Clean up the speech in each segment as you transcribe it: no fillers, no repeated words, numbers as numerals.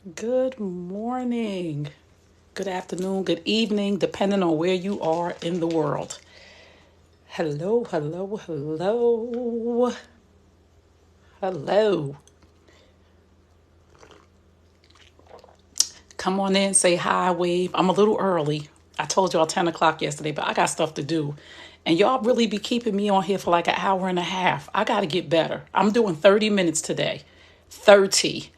Good morning, good afternoon, good evening, depending on where you are in the world. Hello, hello, hello, hello. Come on in, say hi, wave. I'm a little early. I told y'all 10 o'clock yesterday, but I got stuff to do. And y'all really be keeping me on here for like an hour and a half. I got to get better. I'm doing 30 minutes today. 30.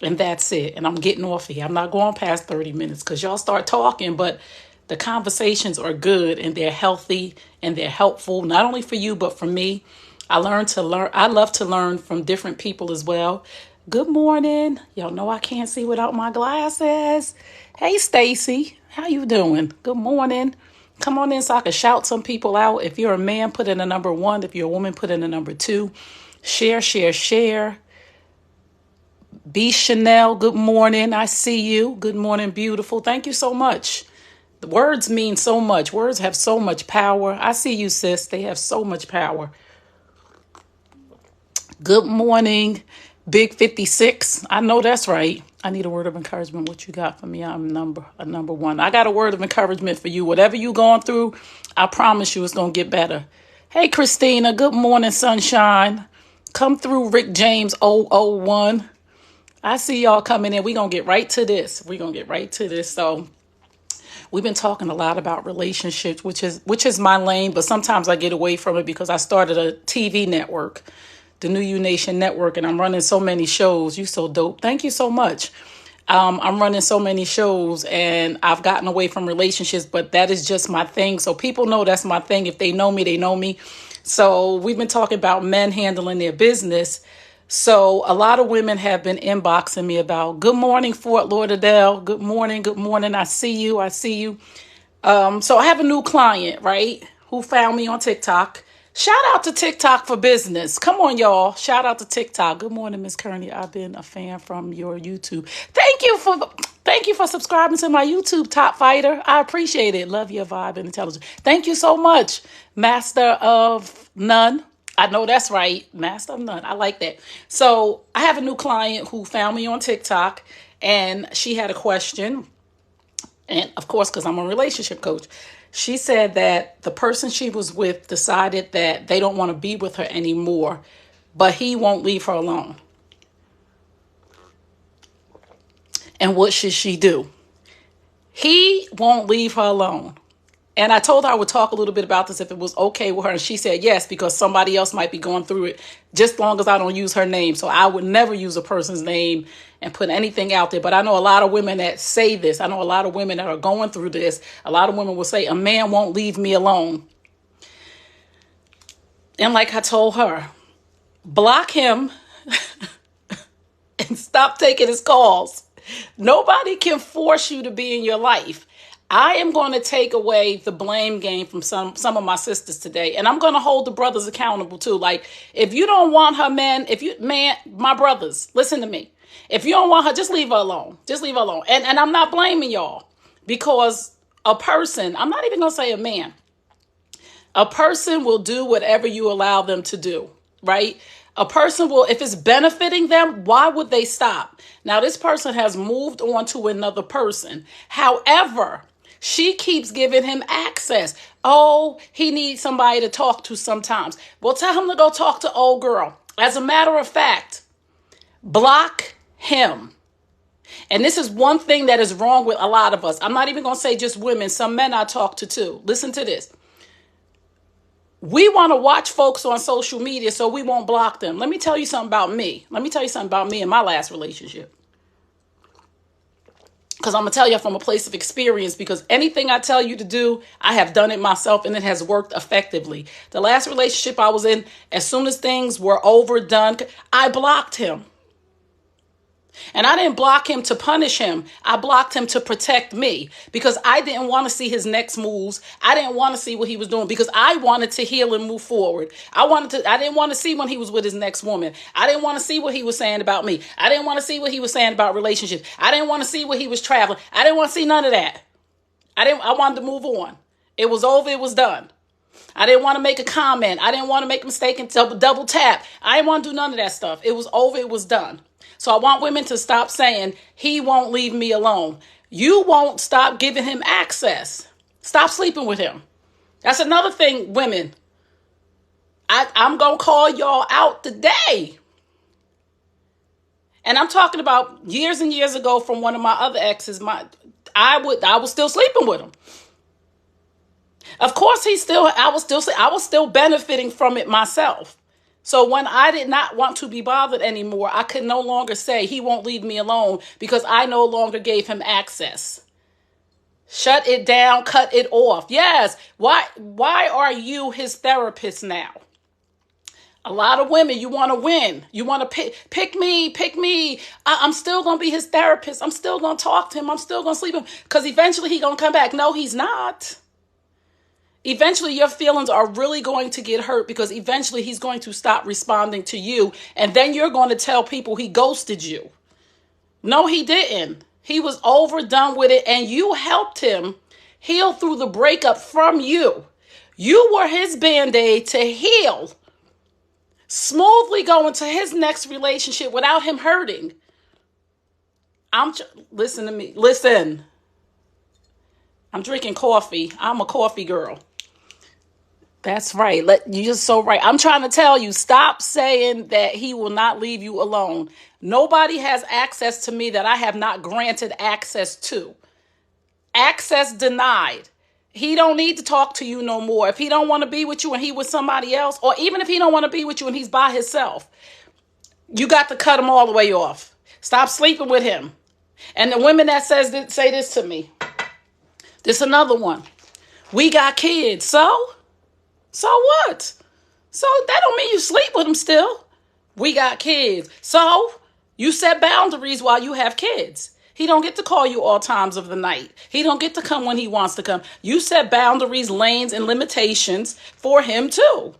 And that's it. And I'm getting off of here. I'm not going past 30 minutes because y'all start talking, but the conversations are good and they're healthy and they're helpful, not only for you, but for me. I love to learn from different people as well. Good morning. Y'all know I can't see without my glasses. Hey, Stacy. How you doing? Good morning. Come on in so I can shout some people out. If you're a man, put in a number one. If you're a woman, put in a number two. Share, share, share. B. Chanel, good morning. I see you. Good morning, beautiful. Thank you so much. The words mean so much. Words have so much power. I see you, sis. They have so much power. Good morning, Big 56. I know that's right. I need a word of encouragement. What you got for me? I'm number one. I got a word of encouragement for you. Whatever you going through, I promise you it's going to get better. Hey, Christina. Good morning, sunshine. Come through, Rick James 001. I see y'all coming in. We're going to get right to this. So we've been talking a lot about relationships, which is my lane, but sometimes I get away from it because I started a TV network, the New You Nation Network, and I'm running so many shows. You so dope. Thank you so much. I'm running so many shows and I've gotten away from relationships, but that is just my thing. So people know that's my thing. If they know me, they know me. So we've been talking about men handling their business. So a lot of women have been inboxing me about, good morning, Fort Lauderdale. Good morning. Good morning. I see you. I see you. So I have a new client, right, who found me on TikTok. Shout out to TikTok for business. Come on, y'all. Shout out to TikTok. Good morning, Miss Kearney. I've been a fan from your YouTube. Thank you for subscribing to my YouTube, Top Fighter. I appreciate it. Love your vibe and intelligence. Thank you so much, Master of None. I know that's right. Master of None. I like that. So I have a new client who found me on TikTok and she had a question. And of course, because I'm a relationship coach, she said that the person she was with decided that they don't want to be with her anymore, but he won't leave her alone. And what should she do? He won't leave her alone. And I told her I would talk a little bit about this if it was okay with her. And she said yes, because somebody else might be going through it, just as long as I don't use her name. So I would never use a person's name and put anything out there. But I know a lot of women that say this. I know a lot of women that are going through this. A lot of women will say, a man won't leave me alone. And like I told her, block him and stop taking his calls. Nobody can force you to be in your life. I am going to take away the blame game from some of my sisters today, and I'm going to hold the brothers accountable too. Like, if you don't want her, my brothers, listen to me. If you don't want her, just leave her alone. Just leave her alone. And I'm not blaming y'all, because a person, I'm not even going to say a man, a person will do whatever you allow them to do, right? A person will, if it's benefiting them, why would they stop? Now, this person has moved on to another person. However, she keeps giving him access. Oh, he needs somebody to talk to sometimes. Well, tell him to go talk to old girl. As a matter of fact, block him. And this is one thing that is wrong with a lot of us. I'm not even going to say just women. Some men I talk to too. Listen to this. We want to watch folks on social media so we won't block them. Let me tell you something about me. Let me tell you something about me in my last relationship. Because I'm going to tell you from a place of experience, because anything I tell you to do, I have done it myself and it has worked effectively. The last relationship I was in, as soon as things were overdone, I blocked him. And I didn't block him to punish him. I blocked him to protect me, because I didn't want to see his next moves. I didn't want to see what he was doing, because I wanted to heal and move forward. I didn't want to see when he was with his next woman. I didn't want to see what he was saying about me. I didn't want to see what he was saying about relationships. I didn't want to see what he was traveling. I didn't want to see none of that. I wanted to move on. It was over. It was done. I didn't want to make a comment. I didn't want to make a mistake and double tap. I didn't want to do none of that stuff. It was over. It was done. So I want women to stop saying, he won't leave me alone. You won't stop giving him access. Stop sleeping with him. That's another thing, women. I'm going to call y'all out today. And I'm talking about years and years ago from one of my other exes. I was still sleeping with him. Of course, I was still benefiting from it myself. So when I did not want to be bothered anymore, I could no longer say he won't leave me alone because I no longer gave him access. Shut it down, cut it off. Yes. Why are you his therapist now? A lot of women, you want to win. You want to pick me. I'm still going to be his therapist. I'm still going to talk to him. I'm still going to sleep with him because eventually he's going to come back. No, he's not. Eventually your feelings are really going to get hurt because eventually he's going to stop responding to you. And then you're going to tell people he ghosted you. No, he didn't. He was overdone with it and you helped him heal through the breakup from you. You were his Band-Aid to heal, smoothly go into his next relationship without him hurting. Listen to me. Listen. I'm drinking coffee. I'm a coffee girl. That's right. You're just so right. I'm trying to tell you, stop saying that he will not leave you alone. Nobody has access to me that I have not granted access to. Access denied. He don't need to talk to you no more. If he don't want to be with you and he with somebody else, or even if he don't want to be with you and he's by himself, you got to cut him all the way off. Stop sleeping with him. And the women that say this to me, this another one. We got kids, so what? So that don't mean you sleep with them still. We got kids. So you set boundaries while you have kids. He don't get to call you all times of the night. He don't get to come when he wants to come. You set boundaries, lanes, and limitations for him too.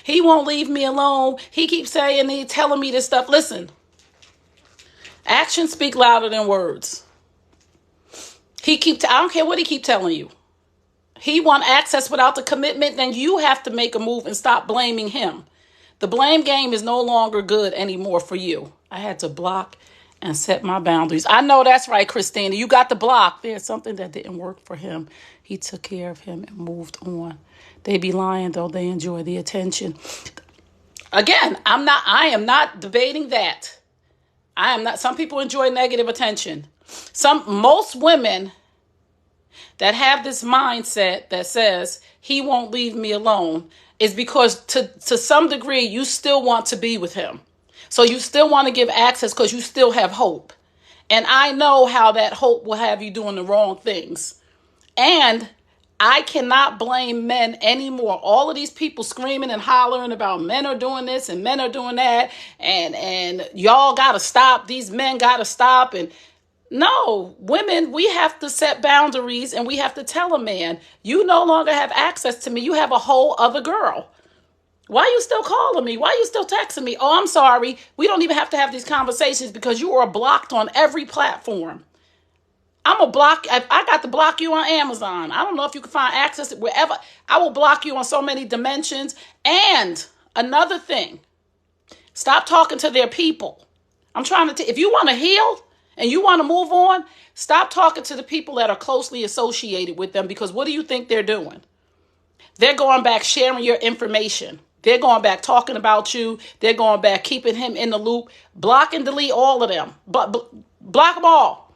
He won't leave me alone. He keeps saying, he's telling me this stuff. Listen, actions speak louder than words. I don't care what he keep telling you. He want access without the commitment, then you have to make a move and stop blaming him. The blame game is no longer good anymore for you. I had to block and set my boundaries. I know that's right, Christina. You got the block. There's something that didn't work for him. He took care of him and moved on. They be lying, though. They enjoy the attention. Again, I am not debating that. I am not. Some people enjoy negative attention. Most women that have this mindset that says he won't leave me alone is because to some degree you still want to be with him. So you still want to give access because you still have hope. And I know how that hope will have you doing the wrong things. And I cannot blame men anymore. All of these people screaming and hollering about men are doing this and men are doing that. And y'all got to stop. These men got to stop. And no, women, we have to set boundaries and we have to tell a man, you no longer have access to me. You have a whole other girl. Why are you still calling me? Why are you still texting me? Oh, I'm sorry. We don't even have to have these conversations because you are blocked on every platform. I got to block you on Amazon. I don't know if you can find access to wherever. I will block you on so many dimensions. And another thing, stop talking to their people. I'm trying to, if you want to heal, and you want to move on, stop talking to the people that are closely associated with them because what do you think they're doing? They're going back sharing your information. They're going back talking about you. They're going back keeping him in the loop. Block and delete all of them. Block them all.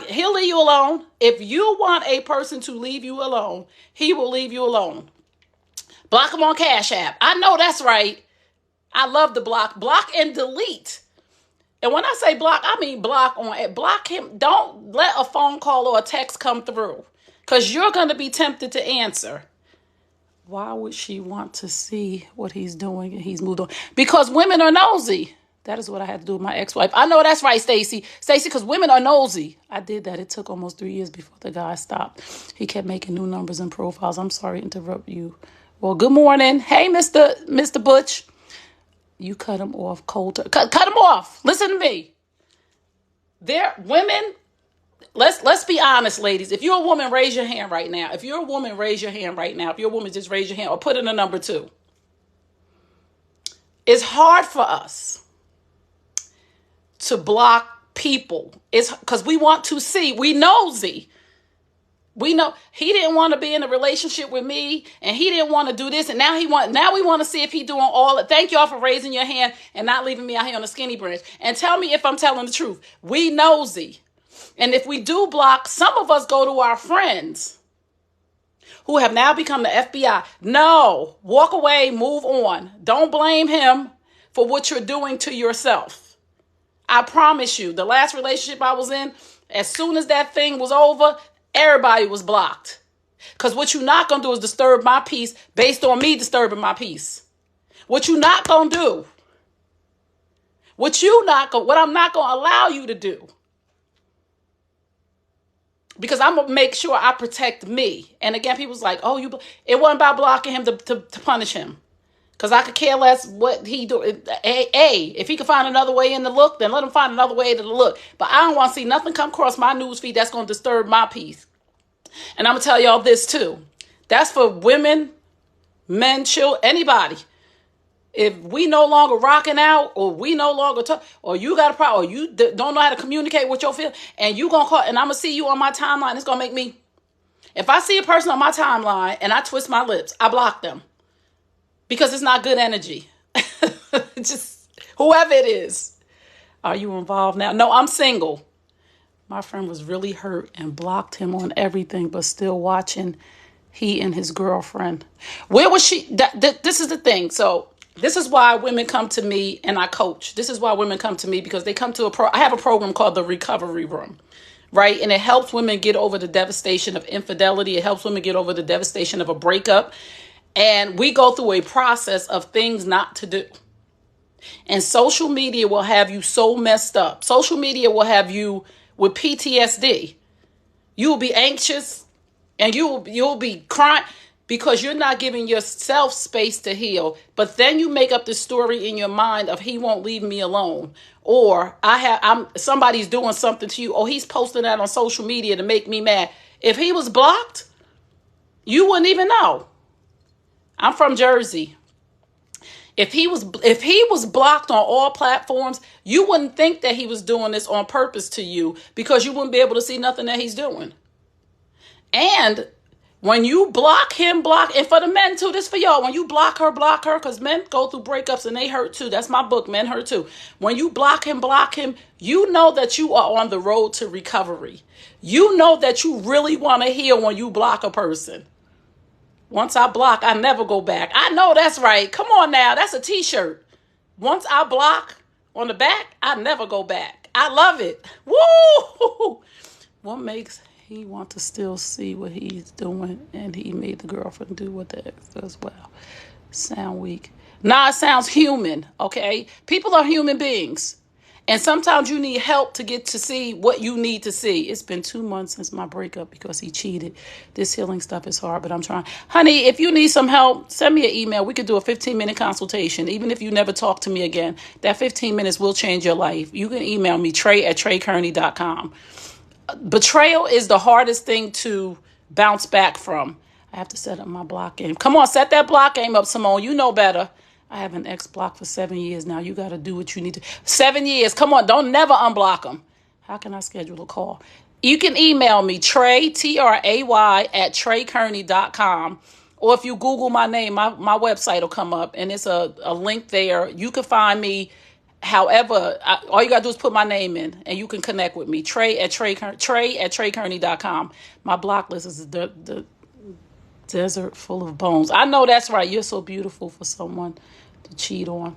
He'll leave you alone. If you want a person to leave you alone, he will leave you alone. Block him on Cash App. I know that's right. I love to block. Block and delete. And when I say block, I mean block him. Don't let a phone call or a text come through because you're going to be tempted to answer. Why would she want to see what he's doing and he's moved on? Because women are nosy. That is what I had to do with my ex-wife. I know that's right, Stacy, because women are nosy. I did that. It took almost 3 years before the guy stopped. He kept making new numbers and profiles. I'm sorry to interrupt you. Well, good morning. Hey, Mr. Butch. You cut him off cold. Cut him off. Listen to me. Women, let's be honest, ladies. If you're a woman, raise your hand right now. If you're a woman, raise your hand right now. If you're a woman, just raise your hand or put in a number 2. It's hard for us to block people. It's because we want to see. We nosy. We know he didn't want to be in a relationship with me, and he didn't want to do this, and now we want to see if he doing all it. Thank y'all for raising your hand and not leaving me out here on the skinny branch. And tell me if I'm telling the truth. We nosy. And if we do block, some of us go to our friends who have now become the FBI. No, walk away, move on. Don't blame him for what you're doing to yourself. I promise you, the last relationship I was in, as soon as that thing was over, everybody was blocked. Because what you're not going to do is disturb my peace based on me disturbing my peace. What you're not going to do. What I'm not going to allow you to do. Because I'm going to make sure I protect me. And again, people's like, oh, it wasn't about blocking him to punish him. Because I could care less what he do. If he could find another way in to look, then let him find another way to look. But I don't want to see nothing come across my news feed that's going to disturb my peace. And I'm going to tell y'all this too. That's for women, men, children, anybody. If we no longer rocking out, or we no longer talk, or you got a problem, or you don't know how to communicate with your feelings, and you going to call, and I'm going to see you on my timeline, it's going to make me, if I see a person on my timeline and I twist my lips, I block them. Because it's not good energy. Just whoever it is. Are you involved now? No, I'm single. My friend was really hurt and blocked him on everything, but still watching he and his girlfriend. Where was she? This is the thing. So this is why women come to me and I coach. This is why women come to me, because they come to I have a program called the Recovery Room. Right? And it helps women get over the devastation of infidelity. It helps women get over the devastation of a breakup. And we go through a process of things not to do. And social media will have you so messed up. Social media will have you with PTSD. You will be anxious and you'll be crying because you're not giving yourself space to heal. But then you make up the story in your mind of he won't leave me alone. Or somebody's doing something to you. Or he's posting that on social media to make me mad. If he was blocked, you wouldn't even know. I'm from Jersey. If he was blocked on all platforms, you wouldn't think that he was doing this on purpose to you, because you wouldn't be able to see nothing that he's doing. And when you block him, and for the men too, this for y'all, when you block her, because men go through breakups and they hurt too. That's my book, Men Hurt Too. When you block him, you know that you are on the road to recovery. You know that you really want to heal when you block a person. Once I block, I never go back. I know that's right. Come on now. That's a t-shirt. Once I block on the back, I never go back. I love it. Woo! What makes he want to still see what he's doing, and he made the girlfriend do what the ex does? Well, sound weak. Nah, it sounds human, okay? People are human beings. And sometimes you need help to get to see what you need to see. It's been 2 months since my breakup because he cheated. This healing stuff is hard, but I'm trying. Honey, if you need some help, send me an email. We could do a 15-minute consultation. Even if you never talk to me again, that 15 minutes will change your life. You can email me, Trey@TreyKearney.com. Betrayal is the hardest thing to bounce back from. I have to set up my block game. Come on, set that block game up, Simone. You know better. I have an ex blocked for 7 years now. You got to do what you need to. 7 years. Come on. Don't never unblock them. How can I schedule a call? You can email me, Trey, Tray, @TreyKearney.com. Or if you Google my name, my website will come up, and it's a link there. You can find me however. All you got to do is put my name in, and you can connect with me. Trey@TreyKearney.com. My block list is the desert full of bones. I know that's right. You're so beautiful for someone to cheat on.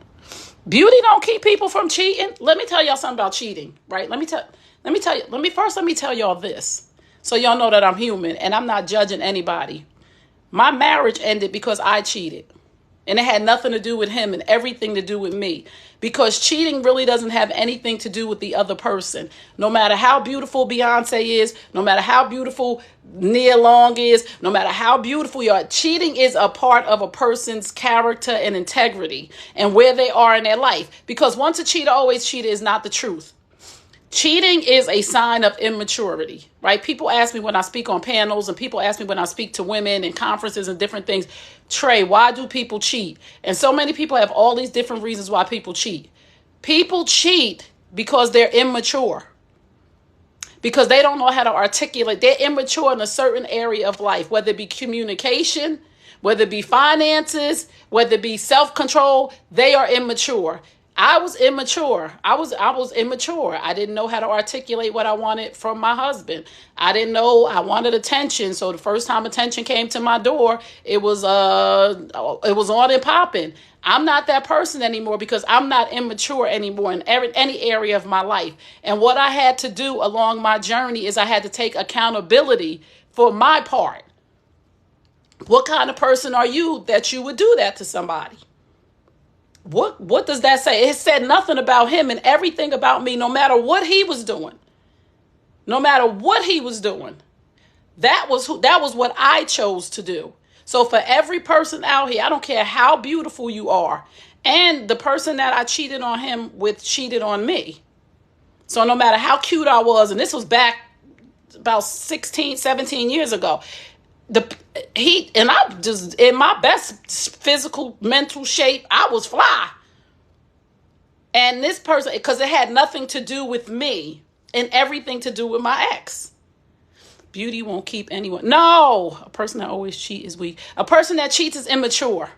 Beauty don't keep people from cheating. Let me tell y'all something about cheating, right? Let me tell y'all this, so y'all know that I'm human and I'm not judging anybody. My marriage ended because I cheated. And it had nothing to do with him and everything to do with me. Because cheating really doesn't have anything to do with the other person. No matter how beautiful Beyonce is, no matter how beautiful Nia Long is, no matter how beautiful you are, cheating is a part of a person's character and integrity and where they are in their life. Because once a cheater, always cheater is not the truth. Cheating is a sign of immaturity, right? People ask me when I speak on panels, and people ask me when I speak to women in conferences and different things, Trey, why do people cheat? And so many people have all these different reasons why people cheat. People cheat because they're immature. Because they don't know how to articulate. They're immature in a certain area of life, whether it be communication, whether it be finances, whether it be self-control. They are immature. I was immature. I was immature. I didn't know how to articulate what I wanted from my husband. I didn't know I wanted attention. So the first time attention came to my door, it was on and popping. I'm not that person anymore because I'm not immature anymore in any area of my life. And what I had to do along my journey is I had to take accountability for my part. What kind of person are you that you would do that to somebody? What does that say? It said nothing about him and everything about me, no matter what he was doing. No matter what he was doing. That was what I chose to do. So for every person out here, I don't care how beautiful you are, and the person that I cheated on him with cheated on me. So no matter how cute I was, and this was back about 16, 17 years ago, I'm just in my best physical, mental shape. I was fly. And this person, because it had nothing to do with me and everything to do with my ex. Beauty won't keep anyone. No, a person that always cheats is weak. A person that cheats is immature.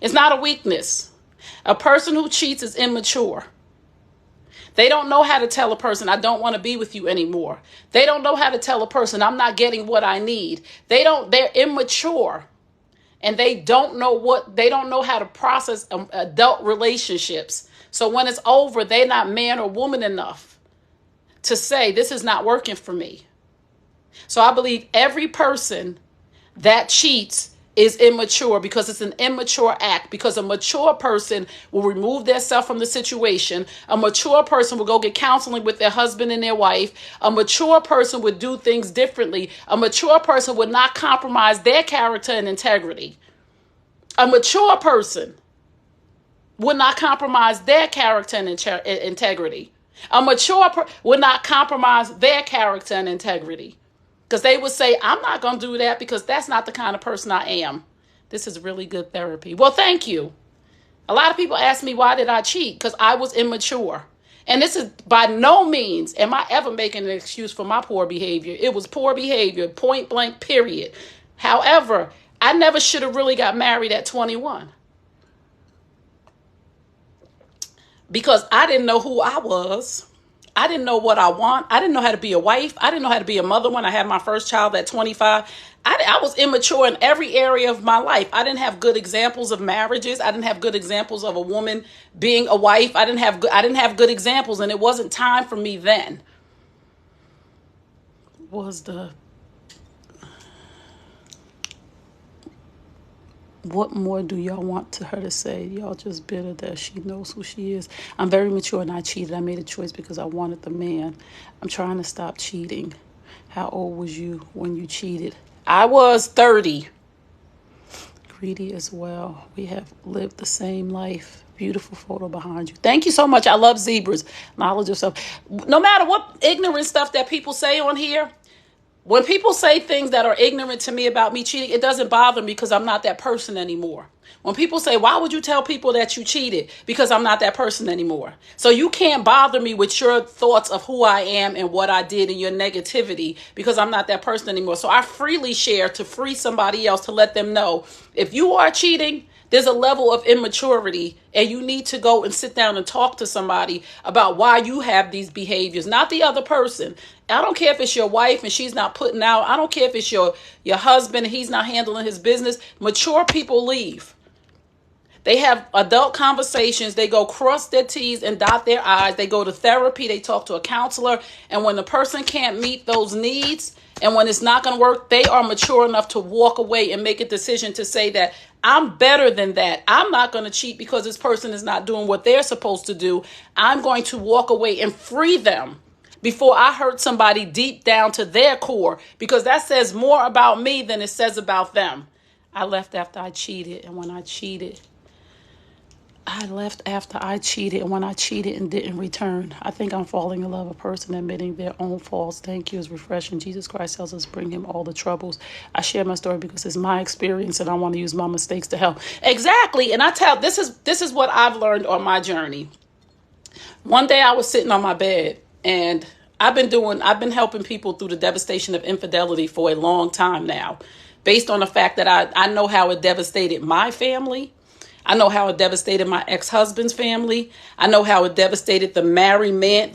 It's not a weakness. A person who cheats is immature. They don't know how to tell a person, I don't want to be with you anymore. They don't know how to tell a person, I'm not getting what I need. They're immature. And they don't know how to process adult relationships. So when it's over, they're not man or woman enough to say, this is not working for me. So I believe every person that cheats is immature because it's an immature act, because a mature person will remove themselves from the situation. A mature person will go get counseling with their husband and their wife. A mature person would do things differently. A mature person would not compromise their character and integrity. A mature person would not compromise their character and integrity. A mature person would not compromise their character and integrity. Because they would say, I'm not going to do that because that's not the kind of person I am. This is really good therapy. Well, thank you. A lot of people ask me, why did I cheat? Because I was immature. And this is by no means am I ever making an excuse for my poor behavior. It was poor behavior, point blank, period. However, I never should have really got married at 21. Because I didn't know who I was. I didn't know what I want. I didn't know how to be a wife. I didn't know how to be a mother when I had my first child at 25. I was immature in every area of my life. I didn't have good examples of marriages. I didn't have good examples of a woman being a wife. I didn't have good examples, and it wasn't time for me then. What more do y'all want her to say? Y'all just bitter that she knows who she is. I'm very mature and I cheated. I made a choice because I wanted the man. I'm trying to stop cheating. How old was you when you cheated? I was 30. Greedy as well. We have lived the same life. Beautiful photo behind you. Thank you so much. I love zebras. Knowledge of self. No matter what ignorant stuff that people say on here, when people say things that are ignorant to me about me cheating, it doesn't bother me because I'm not that person anymore. When people say, why would you tell people that you cheated? Because I'm not that person anymore. So you can't bother me with your thoughts of who I am and what I did and your negativity because I'm not that person anymore. So I freely share to free somebody else to let them know if you are cheating, there's a level of immaturity and you need to go and sit down and talk to somebody about why you have these behaviors, not the other person. I don't care if it's your wife and she's not putting out. I don't care if it's your husband and he's not handling his business. Mature people leave. They have adult conversations. They go cross their T's and dot their I's. They go to therapy. They talk to a counselor. And when the person can't meet those needs and when it's not going to work, they are mature enough to walk away and make a decision to say that I'm better than that. I'm not going to cheat because this person is not doing what they're supposed to do. I'm going to walk away and free them before I hurt somebody deep down to their core, because that says more about me than it says about them. I left after I cheated, and when I cheated, and didn't return. I think I'm falling in love with a person admitting their own faults. Thank you is refreshing. Jesus Christ tells us bring him all the troubles. I share my story because it's my experience and I want to use my mistakes to help. Exactly. And I tell this is what I've learned on my journey. One day I was sitting on my bed, and I've been helping people through the devastation of infidelity for a long time now, based on the fact that I know how it devastated my family. I know how it devastated my ex-husband's family. I know how it devastated the married man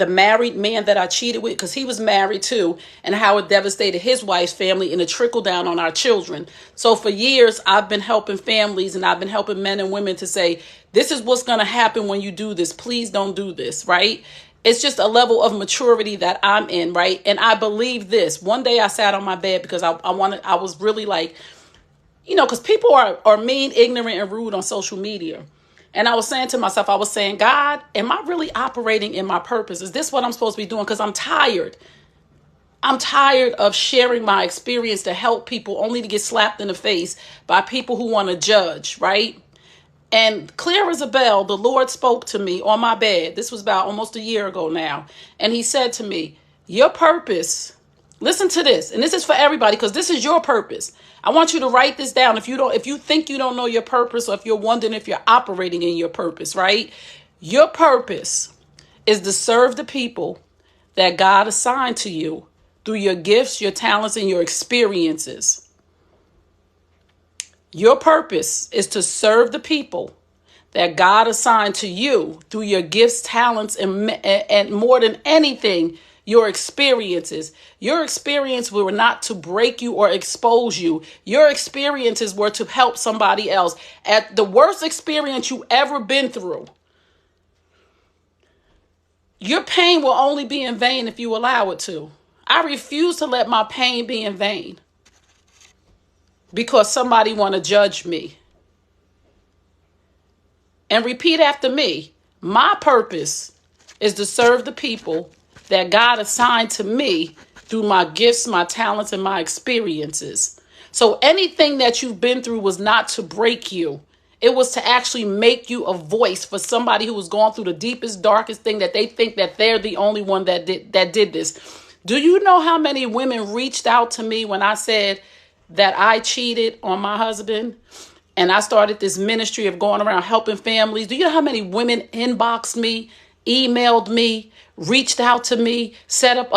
that I cheated with, because he was married too, and how it devastated his wife's family, and a trickle down on our children. So for years, I've been helping families, and I've been helping men and women to say, this is what's going to happen when you do this. Please don't do this, right? It's just a level of maturity that I'm in, right? And I believe this. One day I sat on my bed because I was really like, because people are mean, ignorant, and rude on social media. And I was saying to myself, I was saying, God, am I really operating in my purpose? Is this what I'm supposed to be doing? Because I'm tired. I'm tired of sharing my experience to help people only to get slapped in the face by people who want to judge, right? And clear as a bell, the Lord spoke to me on my bed. This was about almost a year ago now. And he said to me, your purpose, listen to this. And this is for everybody, because this is your purpose. I want you to write this down. If you think you don't know your purpose, or if you're wondering if you're operating in your purpose, right? Your purpose is to serve the people that God assigned to you through your gifts, your talents, and your experiences. Your purpose is to serve the people that God assigned to you through your gifts, talents, and more than anything, your experiences. Your experiences were not to break you or expose you. Your experiences were to help somebody else. At the worst experience you ever been through, your pain will only be in vain if you allow it to. I refuse to let my pain be in vain because somebody want to judge me. And repeat after me. My purpose is to serve the people that God assigned to me through my gifts, my talents, and my experiences. So anything that you've been through was not to break you. It was to actually make you a voice for somebody who was going through the deepest, darkest thing, that they think that they're the only one that did this. Do you know how many women reached out to me when I said that I cheated on my husband? And I started this ministry of going around helping families. Do you know how many women inboxed me, emailed me, reached out to me, set up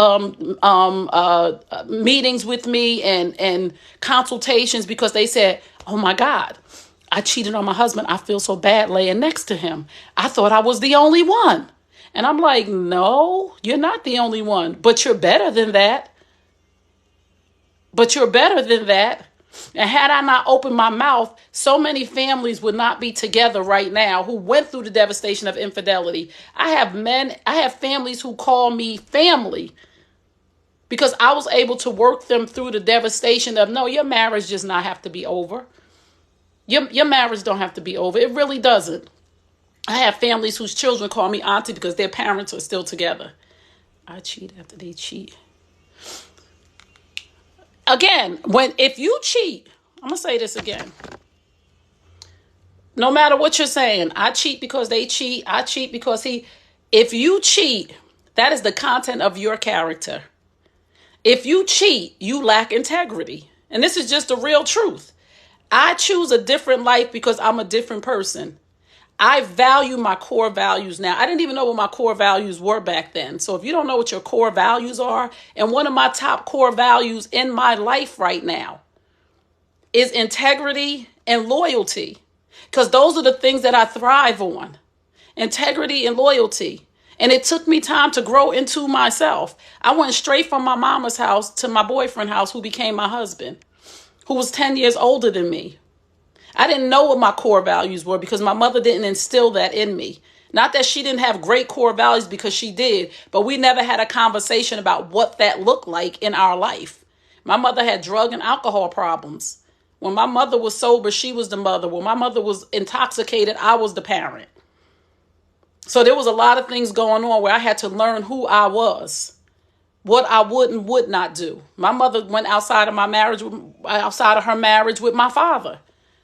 meetings with me and consultations, because they said, oh my God, I cheated on my husband. I feel so bad laying next to him. I thought I was the only one. And I'm like, no, you're not the only one, but you're better than that. But you're better than that. And had I not opened my mouth, so many families would not be together right now who went through the devastation of infidelity. I have families who call me family because I was able to work them through the devastation of, no, your marriage does not have to be over. Your marriage don't have to be over. It really doesn't. I have families whose children call me auntie because their parents are still together. I cheat after they cheat. Again, if you cheat, I'm going to say this again. No matter what you're saying, I cheat because they cheat. I cheat because if you cheat, that is the content of your character. If you cheat, you lack integrity. And this is just the real truth. I choose a different life because I'm a different person. I value my core values now. I didn't even know what my core values were back then. So if you don't know what your core values are, and one of my top core values in my life right now is integrity and loyalty, because those are the things that I thrive on. Integrity and loyalty. And it took me time to grow into myself. I went straight from my mama's house to my boyfriend's house, who became my husband, who was 10 years older than me. I didn't know what my core values were because my mother didn't instill that in me. Not that she didn't have great core values, because she did, but we never had a conversation about what that looked like in our life. My mother had drug and alcohol problems. When my mother was sober, she was the mother. When my mother was intoxicated, I was the parent. So there was a lot of things going on where I had to learn who I was, what I would and would not do. My mother went outside of her marriage with my father.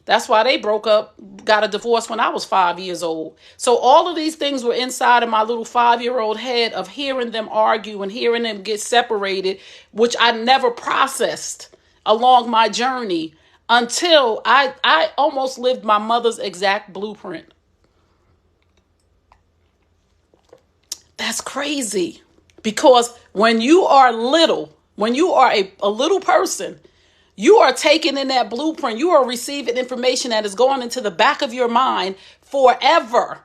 That's why they broke up, got a divorce when I was 5 years old. So all of these things were inside of my little 5-year-old head, of hearing them argue and hearing them get separated, which I never processed along my journey until I almost lived my mother's exact blueprint. That's crazy. Because when you are little, when you are a little person, you are taking in that blueprint. You are receiving information that is going into the back of your mind forever,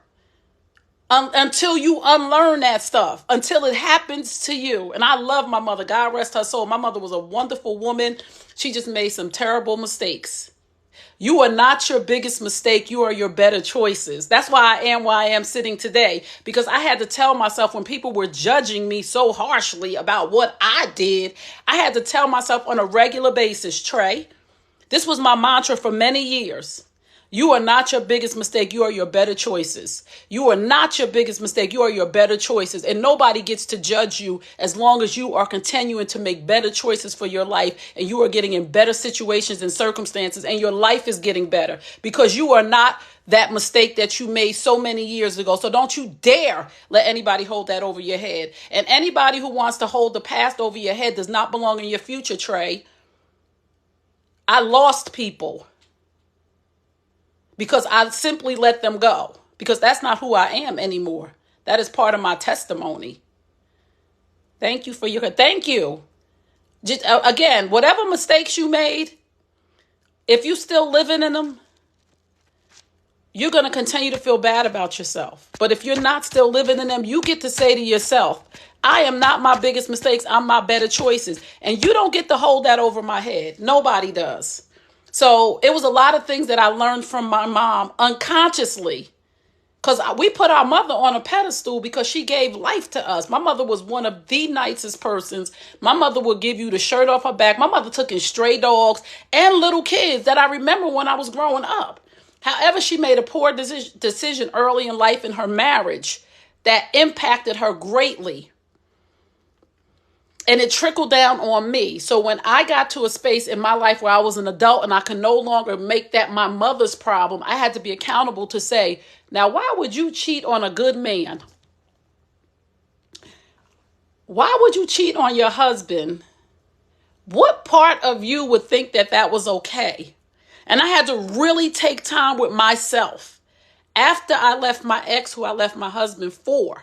until you unlearn that stuff, until it happens to you. And I love my mother. God rest her soul. My mother was a wonderful woman. She just made some terrible mistakes. You are not your biggest mistake. You are your better choices. That's why I am sitting today, because I had to tell myself, when people were judging me so harshly about what I did, I had to tell myself on a regular basis, Trey, this was my mantra for many years. You are not your biggest mistake. You are your better choices. You are not your biggest mistake. You are your better choices. And nobody gets to judge you as long as you are continuing to make better choices for your life, and you are getting in better situations and circumstances, and your life is getting better, because you are not that mistake that you made so many years ago. So don't you dare let anybody hold that over your head. And anybody who wants to hold the past over your head does not belong in your future, Trey. I lost people because I simply let them go, because that's not who I am anymore. That is part of my testimony. Thank you for your, thank you. Just, again, whatever mistakes you made, if you still living in them, you're going to continue to feel bad about yourself. But if you're not still living in them, you get to say to yourself, I am not my biggest mistakes. I'm my better choices. And you don't get to hold that over my head. Nobody does. So it was a lot of things that I learned from my mom unconsciously, because we put our mother on a pedestal because she gave life to us. My mother was one of the nicest persons. My mother would give you the shirt off her back. My mother took in stray dogs and little kids that I remember when I was growing up. However, she made a poor decision early in life in her marriage that impacted her greatly. And it trickled down on me. So when I got to a space in my life where I was an adult and I could no longer make that my mother's problem, I had to be accountable to say, now, why would you cheat on a good man? Why would you cheat on your husband? What part of you would think that that was okay? And I had to really take time with myself. After I left my ex, who I left my husband for,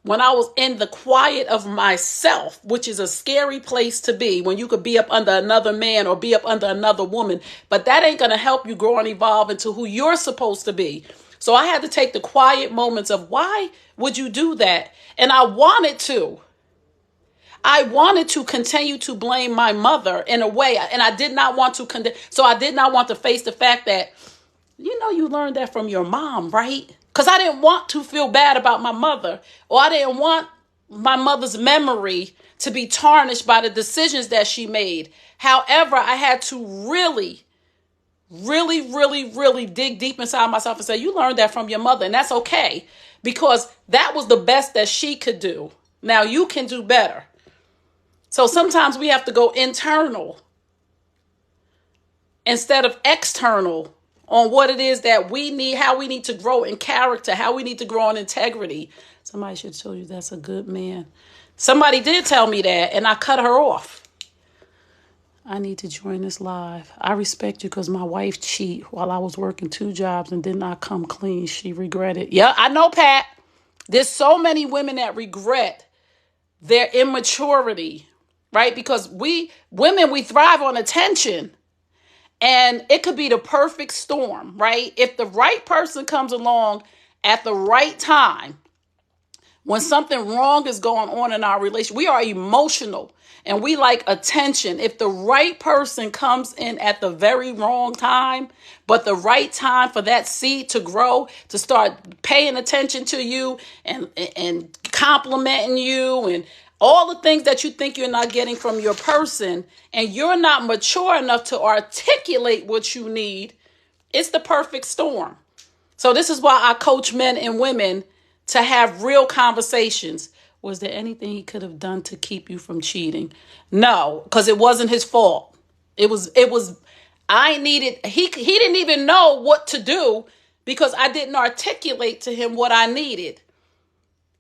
when I was in the quiet of myself, which is a scary place to be, when you could be up under another man or be up under another woman, but that ain't going to help you grow and evolve into who you're supposed to be. So I had to take the quiet moments of, why would you do that? And I wanted to continue to blame my mother in a way, and I did not want to so I did not want to face the fact that, you learned that from your mom, right? Because I didn't want to feel bad about my mother, or I didn't want my mother's memory to be tarnished by the decisions that she made. However, I had to really, really, really, really dig deep inside myself and say, you learned that from your mother, and that's okay, because that was the best that she could do. Now you can do better. So sometimes we have to go internal instead of external on what it is that we need, how we need to grow in character, how we need to grow in integrity. Somebody should tell you that's a good man. Somebody did tell me that, and I cut her off. I need to join this live. I respect you because my wife cheated while I was working 2 jobs and did not come clean. She regretted. Yeah, I know, Pat. There's so many women that regret their immaturity, right? Because we thrive on attention. And it could be the perfect storm, right? If the right person comes along at the right time, when something wrong is going on in our relationship, we are emotional and we like attention. If the right person comes in at the very wrong time, but the right time for that seed to grow, to start paying attention to you and complimenting you and all the things that you think you're not getting from your person, and you're not mature enough to articulate what you need, it's the perfect storm. So this is why I coach men and women to have real conversations. Was there anything he could have done to keep you from cheating? No, because it wasn't his fault. He didn't even know what to do because I didn't articulate to him what I needed,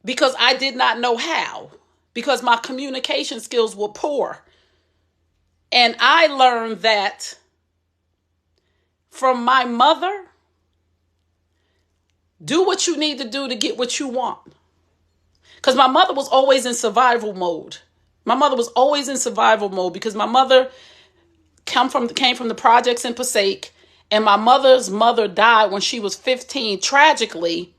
because I did not know how, because my communication skills were poor. And I learned that from my mother. Do what you need to do to get what you want. Because my mother was always in survival mode. My mother was always in survival mode because my mother came from the projects in Passaic, and my mother's mother died when she was 15, tragically.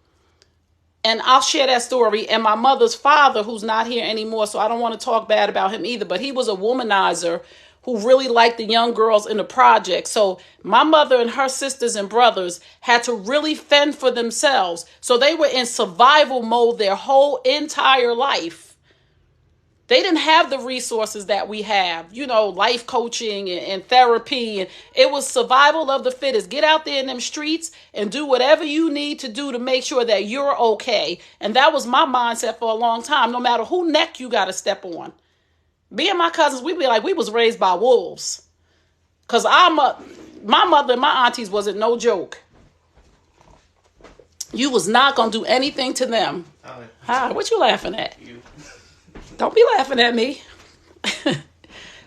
And I'll share that story. And my mother's father, who's not here anymore, so I don't want to talk bad about him either, but he was a womanizer who really liked the young girls in the project. So my mother and her sisters and brothers had to really fend for themselves. So they were in survival mode their whole entire life. They didn't have the resources that we have, life coaching and therapy. And it was survival of the fittest. Get out there in them streets and do whatever you need to do to make sure that you're okay. And that was my mindset for a long time, no matter who neck you got to step on. Me and my cousins, we'd be like, we was raised by wolves. Because my mother and my aunties wasn't no joke. You was not going to do anything to them. Hi, what you laughing at? You. Don't be laughing at me.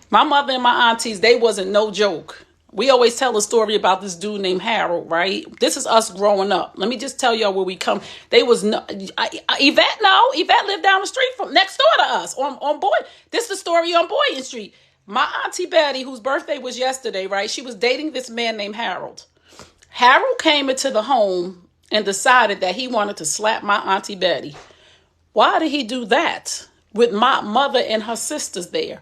My mother and my aunties, they wasn't no joke. We always tell a story about this dude named Harold, right? This is us growing up. Let me just tell y'all where we come. They was no Yvette lived down the street from next door to us on Boyd. This is the story on Boyd Street. My auntie Betty, whose birthday was yesterday, right? She was dating this man named Harold. Harold came into the home and decided that he wanted to slap my auntie Betty. Why did he do that? With my mother and her sisters there.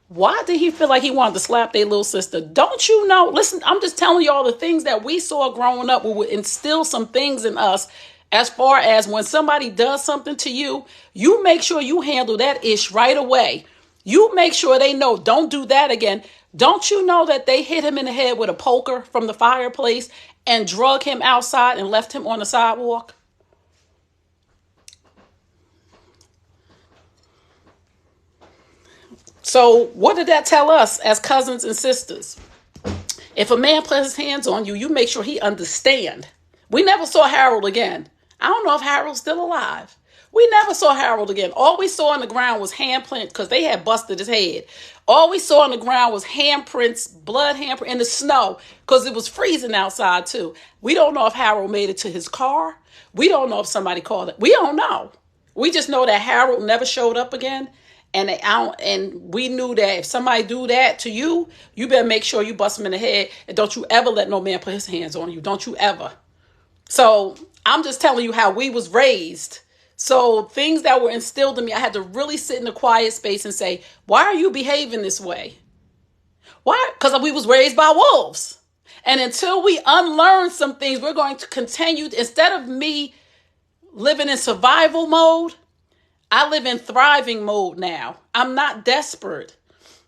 Why did he feel like he wanted to slap their little sister? Don't you know? Listen, I'm just telling you all the things that we saw growing up would instill some things in us as far as when somebody does something to you, you make sure you handle that ish right away. You make sure they know, don't do that again. Don't you know that they hit him in the head with a poker from the fireplace and drug him outside and left him on the sidewalk? So what did that tell us as cousins and sisters? If a man puts his hands on you, you make sure he understand. We never saw Harold again. I don't know if Harold's still alive. We never saw Harold again. All we saw on the ground was handprints because they had busted his head. All we saw on the ground was handprints, blood handprint in the snow because it was freezing outside too. We don't know if Harold made it to his car. We don't know if somebody called it. We don't know. We just know that Harold never showed up again. And we knew that if somebody do that to you, you better make sure you bust him in the head. And don't you ever let no man put his hands on you. Don't you ever. So I'm just telling you how we was raised. So things that were instilled in me, I had to really sit in a quiet space and say, why are you behaving this way? Why? Because we was raised by wolves. And until we unlearn some things, we're going to continue. Instead of me living in survival mode, I live in thriving mode now. I'm not desperate.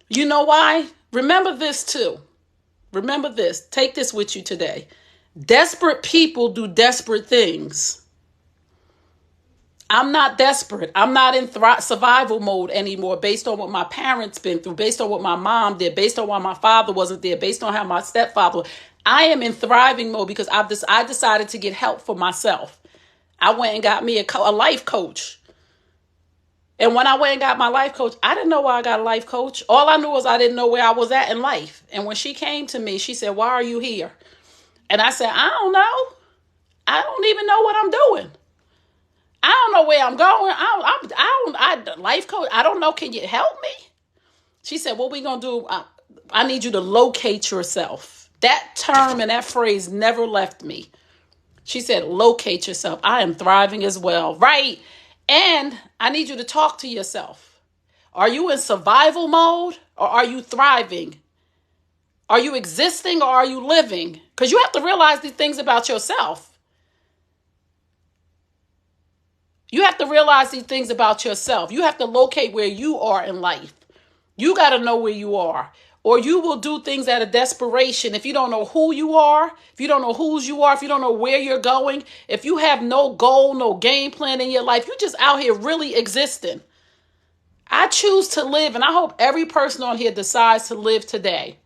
You know why? Remember this too. Remember this. Take this with you today. Desperate people do desperate things. I'm not desperate. I'm not in survival mode anymore based on what my parents been through, based on what my mom did, based on why my father wasn't there, based on how my stepfather was. I am in thriving mode because I decided to get help for myself. I went and got me a life coach. And when I went and got my life coach, I didn't know why I got a life coach. All I knew was I didn't know where I was at in life. And when she came to me, she said, why are you here? And I said, I don't know. I don't even know what I'm doing. I don't know where I'm going. Life coach, I don't know. Can you help me? She said, what we going to do? I need you to locate yourself. That term and that phrase never left me. She said, locate yourself. I am thriving as well. Right. And I need you to talk to yourself. Are you in survival mode or are you thriving? Are you existing or are you living? Because you have to realize these things about yourself. You have to realize these things about yourself. You have to locate where you are in life. You got to know where you are. Or you will do things out of desperation. If you don't know who you are, if you don't know whose you are, if you don't know where you're going, if you have no goal, no game plan in your life, you're just out here really existing. I choose to live, and I hope every person on here decides to live today.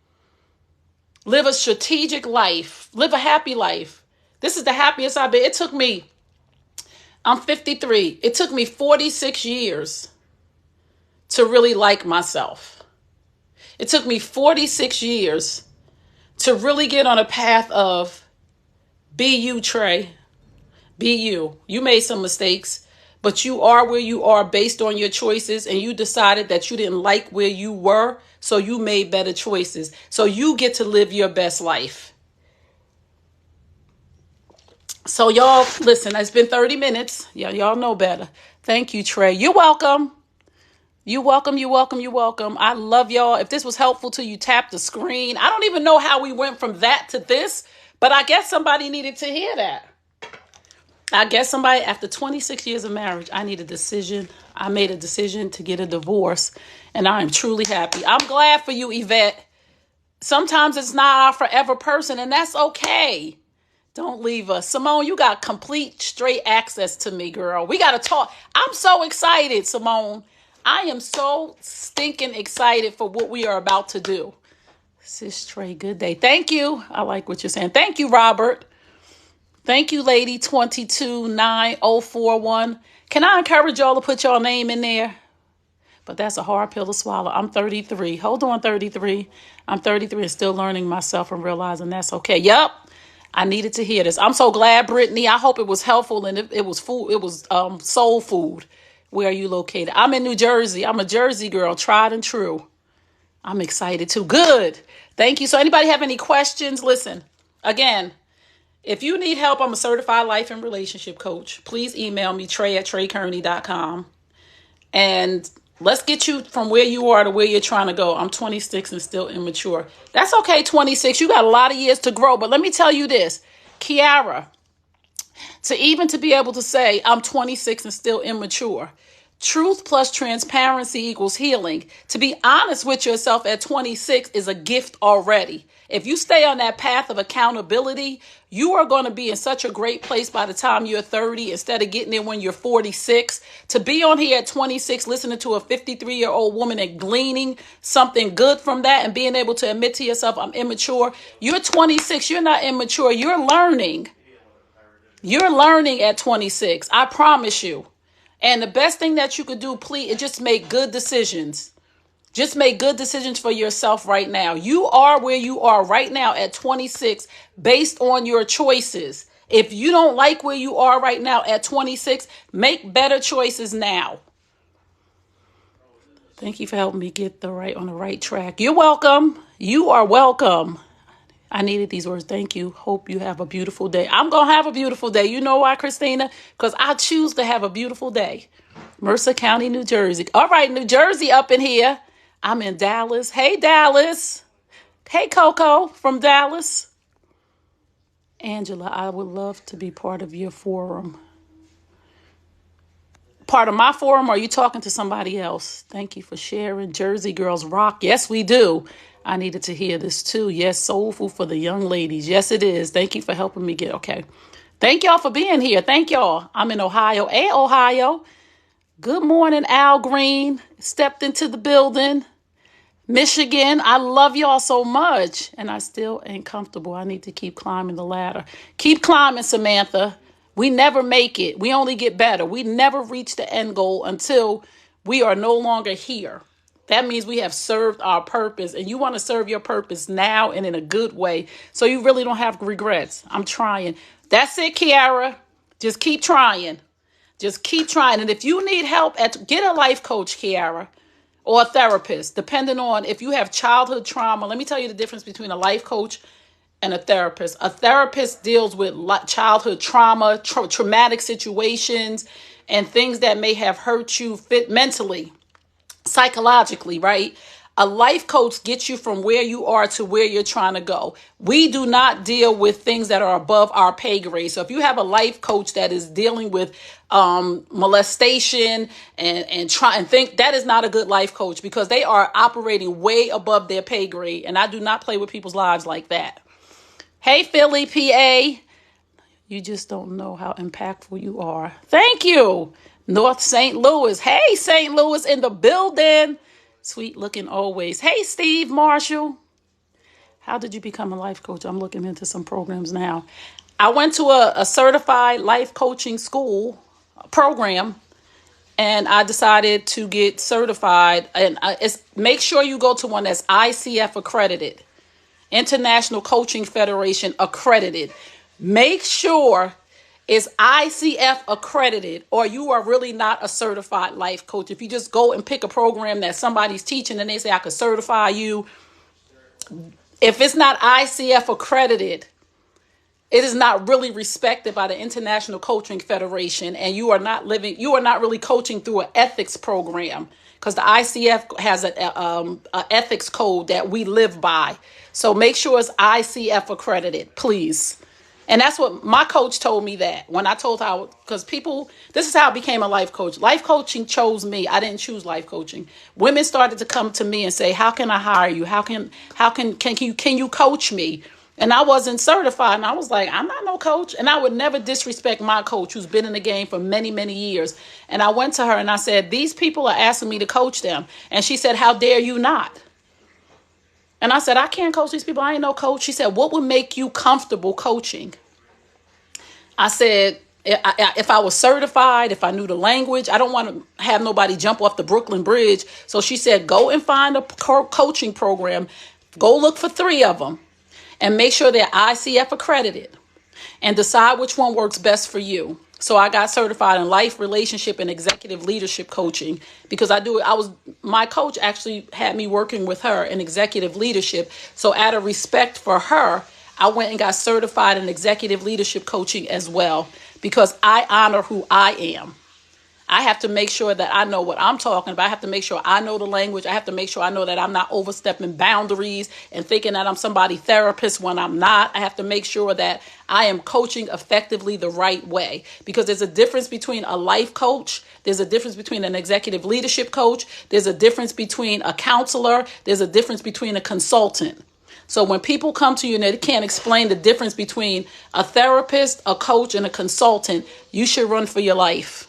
Live a strategic life. Live a happy life. This is the happiest I've been. I'm 53. It took me 46 years to really like myself. It took me 46 years to really get on a path of be you, Trey. Be you. You made some mistakes, but you are where you are based on your choices, and you decided that you didn't like where you were, so you made better choices. So you get to live your best life. So y'all, listen, it's been 30 minutes. Yeah, y'all know better. Thank you, Trey. You're welcome. You're welcome. You're welcome. You're welcome. I love y'all. If this was helpful to you, tap the screen. I don't even know how we went from that to this, but I guess somebody needed to hear that. I guess somebody, after 26 years of marriage, I need a decision. I made a decision to get a divorce, and I am truly happy. I'm glad for you, Yvette. Sometimes it's not our forever person, and that's okay. Don't leave us. Simone, you got complete straight access to me, girl. We got to talk. I'm so excited, Simone. I am so stinking excited for what we are about to do. Sis Trey, good day. Thank you. I like what you're saying. Thank you, Robert. Thank you, lady 229041. Can I encourage y'all to put your name in there? But that's a hard pill to swallow. I'm 33. Hold on, 33. I'm 33 and still learning myself and realizing that's okay. Yep. I needed to hear this. I'm so glad, Brittany. I hope it was helpful and it was food. It was soul food. Where are you located? I'm in New Jersey. I'm a Jersey girl, tried and true. I'm excited too. Good. Thank you. So anybody have any questions? Listen, again, if you need help, I'm a certified life and relationship coach. Please email me, trey@treykearney.com. And let's get you from where you are to where you're trying to go. I'm 26 and still immature. That's okay, 26. You got a lot of years to grow. But let me tell you this, Kiara, to be able to say I'm 26 and still immature. Truth plus transparency equals healing. To be honest with yourself at 26 is a gift already. If you stay on that path of accountability, you are going to be in such a great place by the time you're 30 instead of getting in when you're 46. To be on here at 26, listening to a 53-year-old woman and gleaning something good from that and being able to admit to yourself, I'm immature. You're 26. You're not immature. You're learning. You're learning at 26. I promise you. And the best thing that you could do, please, is just make good decisions. Just make good decisions for yourself right now. You are where you are right now at 26 based on your choices. If you don't like where you are right now at 26, make better choices now. Thank you for helping me get on the right track. You're welcome. You are welcome. I needed these words. Thank you. Hope you have a beautiful day. I'm going to have a beautiful day. You know why, Christina? Because I choose to have a beautiful day. Mercer County, New Jersey. All right, New Jersey up in here. I'm in Dallas. Hey, Dallas. Hey, Coco from Dallas. Angela, I would love to be part of your forum. Part of my forum, or are you talking to somebody else? Thank you for sharing. Jersey Girls Rock. Yes, we do. I needed to hear this too. Yes, soul food for the young ladies. Yes, it is. Thank you for helping me get, okay. Thank y'all for being here. Thank y'all. I'm in Ohio. Good morning, Al Green. Stepped into the building. Michigan, I love y'all so much. And I still ain't comfortable. I need to keep climbing the ladder. Keep climbing, Samantha. We never make it. We only get better. We never reach the end goal until we are no longer here. That means we have served our purpose, and you want to serve your purpose now and in a good way, so you really don't have regrets. I'm trying. That's it, Kiara. Just keep trying. Just keep trying. And if you need help, get a life coach, Kiara, or a therapist, depending on if you have childhood trauma. Let me tell you the difference between a life coach and a therapist. A therapist deals with childhood trauma, traumatic situations, and things that may have hurt you mentally, psychologically, right? A life coach gets you from where you are to where you're trying to go. We do not deal with things that are above our pay grade. So if you have a life coach that is dealing with molestation and think, that is not a good life coach, because they are operating way above their pay grade. And I do not play with people's lives like that. Hey, Philly, PA. You just don't know how impactful you are. Thank you. North St. Louis. Hey, St. Louis in the building. Sweet looking always. Hey, Steve Marshall. How did you become a life coach? I'm looking into some programs now. I went to a certified life coaching school program, and I decided to get certified. And make sure you go to one that's ICF accredited, International Coaching Federation accredited. Make sure is ICF accredited, or you are really not a certified life coach. If you just go and pick a program that somebody's teaching and they say, I could certify you, if it's not ICF accredited, it is not really respected by the International Coaching Federation, and you are not really coaching through an ethics program, because the ICF has a ethics code that we live by. So make sure it's ICF accredited, please. And that's what my coach told me, that when I told her, because this is how I became a life coach. Life coaching chose me. I didn't choose life coaching. Women started to come to me and say, how can I hire you? Can you coach me? And I wasn't certified. And I was like, I'm not no coach. And I would never disrespect my coach, who's been in the game for many, many years. And I went to her and I said, these people are asking me to coach them. And she said, how dare you not? And I said, I can't coach these people. I ain't no coach. She said, what would make you comfortable coaching? I said, if I was certified, if I knew the language, I don't want to have nobody jump off the Brooklyn Bridge. So she said, go and find a coaching program. Go look for 3 of them and make sure they're ICF accredited and decide which one works best for you. So I got certified in life, relationship, and executive leadership coaching, because my coach actually had me working with her in executive leadership. So out of respect for her, I went and got certified in executive leadership coaching as well, because I honor who I am. I have to make sure that I know what I'm talking about. I have to make sure I know the language. I have to make sure I know that I'm not overstepping boundaries and thinking that I'm somebody's therapist when I'm not. I have to make sure that I am coaching effectively the right way, because there's a difference between a life coach. There's a difference between an executive leadership coach. There's a difference between a counselor. There's a difference between a consultant. So when people come to you and they can't explain the difference between a therapist, a coach, and a consultant, you should run for your life.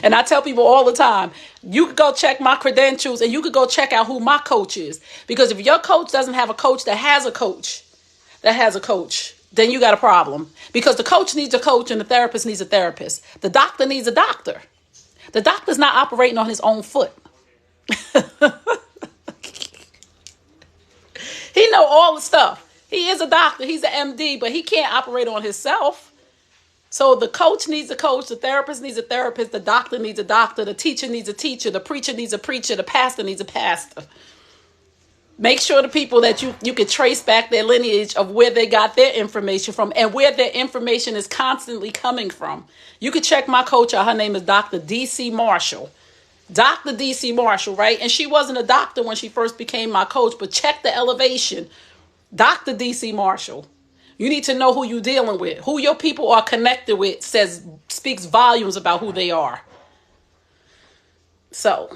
And I tell people all the time, you could go check my credentials and you could go check out who my coach is. Because if your coach doesn't have a coach that has a coach, then you got a problem. Because the coach needs a coach and the therapist needs a therapist. The doctor needs a doctor. The doctor's not operating on his own foot. He know all the stuff. He is a doctor. He's an MD, but he can't operate on himself. So the coach needs a coach, the therapist needs a therapist, the doctor needs a doctor, the teacher needs a teacher, the preacher needs a preacher, the pastor needs a pastor. Make sure the people that you can trace back their lineage of where they got their information from and where their information is constantly coming from. You can check my coach out. Her name is Dr. D.C. Marshall. Dr. D.C. Marshall, right? And she wasn't a doctor when she first became my coach, but check the elevation. Dr. D.C. Marshall. You need to know who you're dealing with. Who your people are connected with speaks volumes about who they are. So,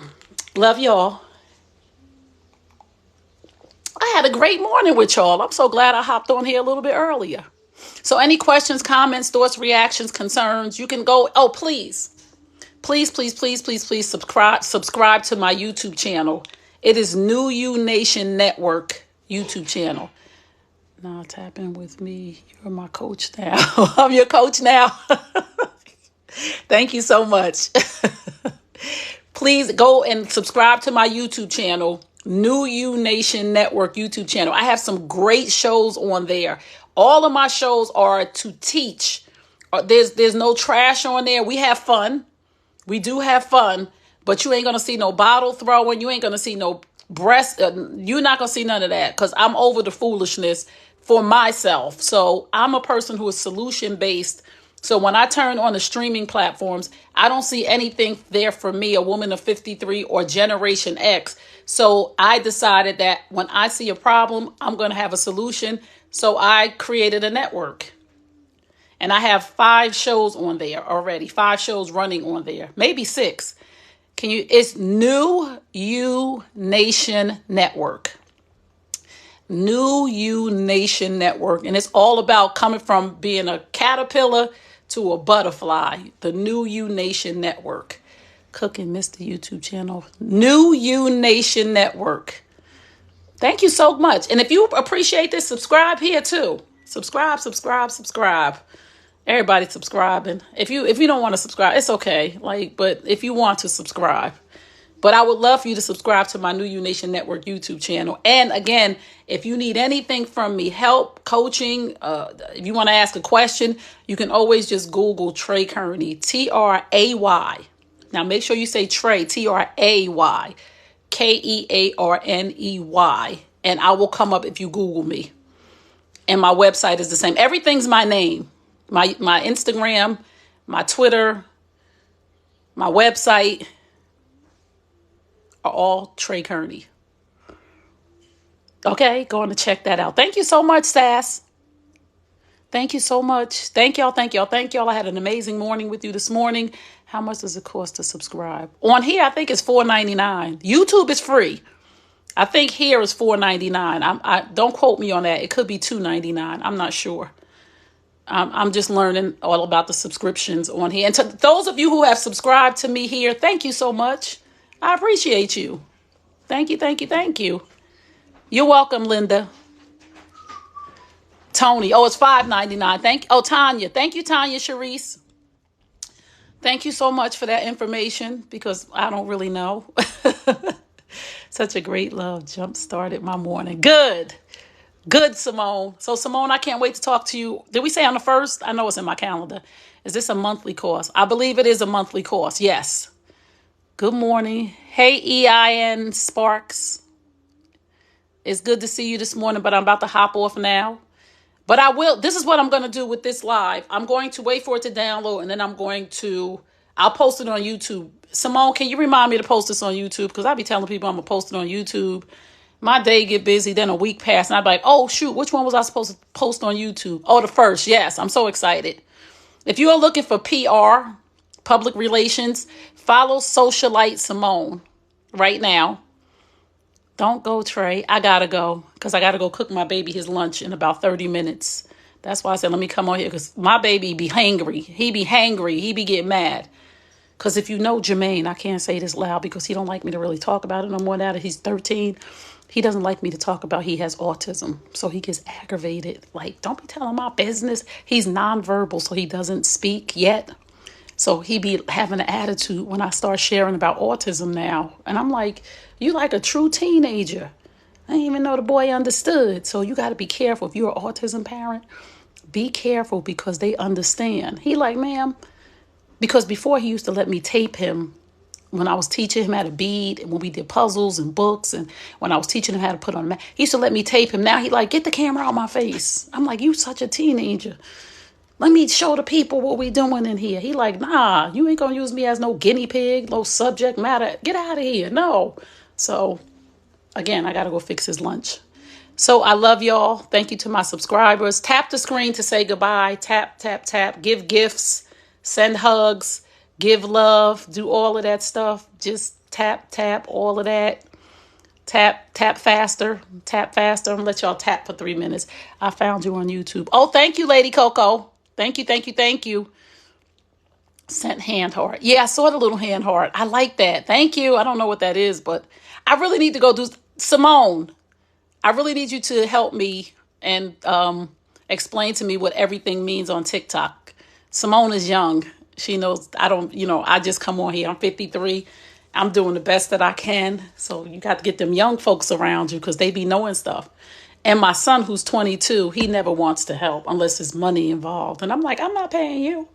love y'all. I had a great morning with y'all. I'm so glad I hopped on here a little bit earlier. So any questions, comments, thoughts, reactions, concerns, you can go. Oh, please subscribe to my YouTube channel. It is New You Nation Network YouTube channel. Now tap in with me. You're my coach now. I'm your coach now. Thank you so much. Please go and subscribe to my YouTube channel, New You Nation Network YouTube channel. I have some great shows on there. All of my shows are to teach. There's no trash on there. We have fun. We do have fun, but you ain't going to see no bottle throwing. You ain't going to see no breast. You're not going to see none of that, because I'm over the foolishness for myself. So I'm a person who is solution-based. So when I turn on the streaming platforms, I don't see anything there for me, a woman of 53 or Generation X. So I decided that when I see a problem, I'm going to have a solution. So I created a network. And I have 5 shows on there already, 5 shows running on there, maybe 6. It's New You Nation Network. New You Nation Network. And it's all about coming from being a caterpillar to a butterfly. The New You Nation Network. Cooking Mr. YouTube channel. New You Nation Network. Thank you so much. And if you appreciate this, subscribe here too. Subscribe. Everybody's subscribing. If you don't want to subscribe, it's okay. But if you want to subscribe, But I would love for you to subscribe to my New You Nation Network YouTube channel. And again, if you need anything from me, help, coaching, if you want to ask a question, you can always just Google Trey Kearney, Tray. Now make sure you say Trey, Tray, Kearney, and I will come up if you Google me. And my website is the same. Everything's my name. My Instagram, my Twitter, my website are all Trey Kearney. Okay, going to check that out. Thank you so much, Sass. Thank you so much. Thank y'all. I had an amazing morning with you this morning. How much does it cost to subscribe? On here, I think it's $4.99. YouTube is free. I think here is $4.99. I don't quote me on that. It could be $2.99. I'm not sure. I'm just learning all about the subscriptions on here. And to those of you who have subscribed to me here, thank you so much. I appreciate you. Thank you. You're welcome, Linda. Tony. Oh, it's $5.99. Tanya. Thank you, Tanya Sharice. Thank you so much for that information because I don't really know. Such a great love jump-started my morning. Good, Simone. So, Simone, I can't wait to talk to you. Did we say on the 1st? I know it's in my calendar. Is this a monthly course? I believe it is a monthly course. Yes. Good morning. Hey, EIN Sparks. It's good to see you this morning, but I'm about to hop off now. But I will. This is what I'm going to do with this live. I'm going to wait for it to download, and then I'll post it on YouTube. Simone, can you remind me to post this on YouTube? Because I be telling people I'm going to post it on YouTube. My day get busy, then a week passed, and I'd be like, oh, shoot, which one was I supposed to post on YouTube? Oh, the 1st. Yes, I'm so excited. If you are looking for PR, public relations, follow Socialite Simone right now. Don't go, Trey. I got to go because I got to go cook my baby his lunch in about 30 minutes. That's why I said, let me come on here because my baby be hangry. He be hangry. He be getting mad. Because if you know Jermaine, I can't say this loud because he don't like me to really talk about it no more now that he's 13. He doesn't like me to talk about he has autism. So he gets aggravated. Like, don't be telling my business. He's nonverbal, so he doesn't speak yet. So he be having an attitude when I start sharing about autism now. And I'm like, you like a true teenager. I didn't even know the boy understood. So you got to be careful. If you're an autism parent, be careful because they understand. He like, ma'am, because before he used to let me tape him when I was teaching him how to bead and when we did puzzles and books and when I was teaching him how to put on a mat, he used to let me tape him. Now he like, get the camera out my face. I'm like, you such a teenager. Let me show the people what we doing in here. He like, nah, you ain't gonna use me as no guinea pig, no subject matter. Get out of here. No. So again, I gotta go fix his lunch. So I love y'all. Thank you to my subscribers. Tap the screen to say goodbye. Tap, tap, tap. Give gifts. Send hugs. Give love. Do all of that stuff. Just tap, tap, all of that. Tap faster. Tap faster. I'm going to let y'all tap for 3 minutes. I found you on YouTube. Oh, thank you, Lady Coco. Thank you. Sent hand heart. Yeah, I saw the little hand heart. I like that. Thank you. I don't know what that is, but I really need to go do... Simone, I really need you to help me and explain to me what everything means on TikTok. Simone is young. She knows I just come on here. I'm 53. I'm doing the best that I can. So you got to get them young folks around you because they be knowing stuff. And my son, who's 22, he never wants to help unless there's money involved. And I'm like, I'm not paying you.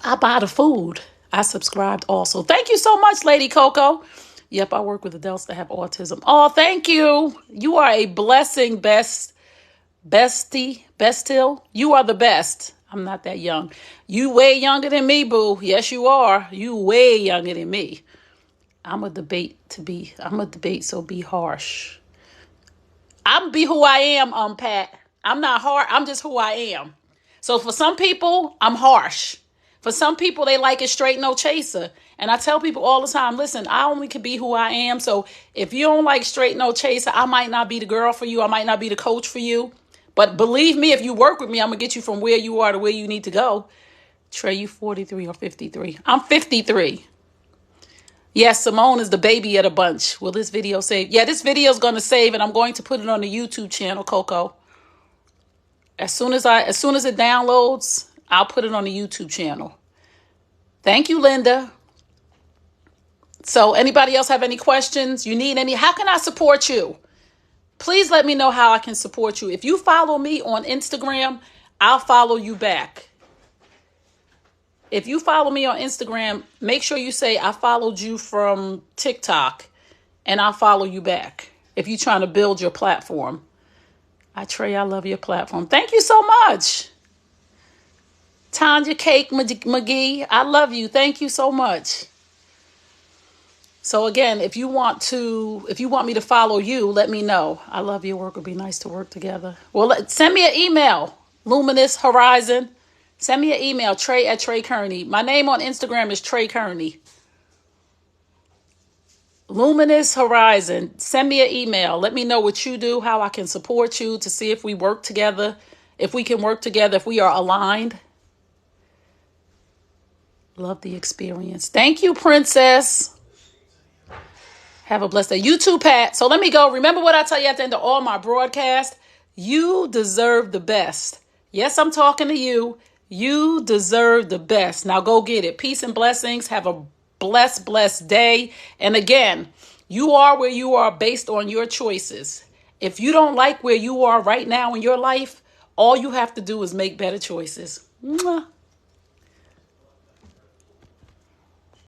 I buy the food. I subscribed also. Thank you so much, Lady Coco. Yep, I work with adults that have autism. Oh, thank you. You are a blessing, Bestill. You are the best. I'm not that young. You way younger than me, boo. Yes, you are. You way younger than me. I'm a debate, so be harsh. I'm be who I am, Pat. I'm not hard. I'm just who I am. So for some people, I'm harsh. For some people, they like it straight, no chaser. And I tell people all the time, listen, I only can be who I am. So if you don't like straight, no chaser, I might not be the girl for you. I might not be the coach for you. But believe me, if you work with me, I'm going to get you from where you are to where you need to go. Trey, you 43 or 53? I'm 53. Yes, Simone is the baby of the bunch. Will this video save? Yeah, this video is going to save, and I'm going to put it on the YouTube channel, Coco. As soon as it downloads, I'll put it on the YouTube channel. Thank you, Linda. So anybody else have any questions? You need any? How can I support you? Please let me know how I can support you. If you follow me on Instagram, I'll follow you back. If you follow me on Instagram, make sure you say I followed you from TikTok and I'll follow you back if you're trying to build your platform. Trey, I love your platform. Thank you so much. Tanya Cake McGee, I love you. Thank you so much. So again, if you want me to follow you, let me know. I love your work. It would be nice to work together. Well, send me an email, Luminous Horizon. Send me an email, Trey@TreyKearney. My name on Instagram is Trey Kearney. Luminous Horizon. Send me an email. Let me know what you do, how I can support you to see if we work together, if we can work together, if we are aligned. Love the experience. Thank you, Princess. Have a blessed day. You too, Pat. So let me go. Remember what I tell you at the end of all my broadcasts? You deserve the best. Yes, I'm talking to you. You deserve the best. Now go get it. Peace and blessings. Have a blessed day. And again, you are where you are based on your choices. If you don't like where you are right now in your life, all you have to do is make better choices. Mwah.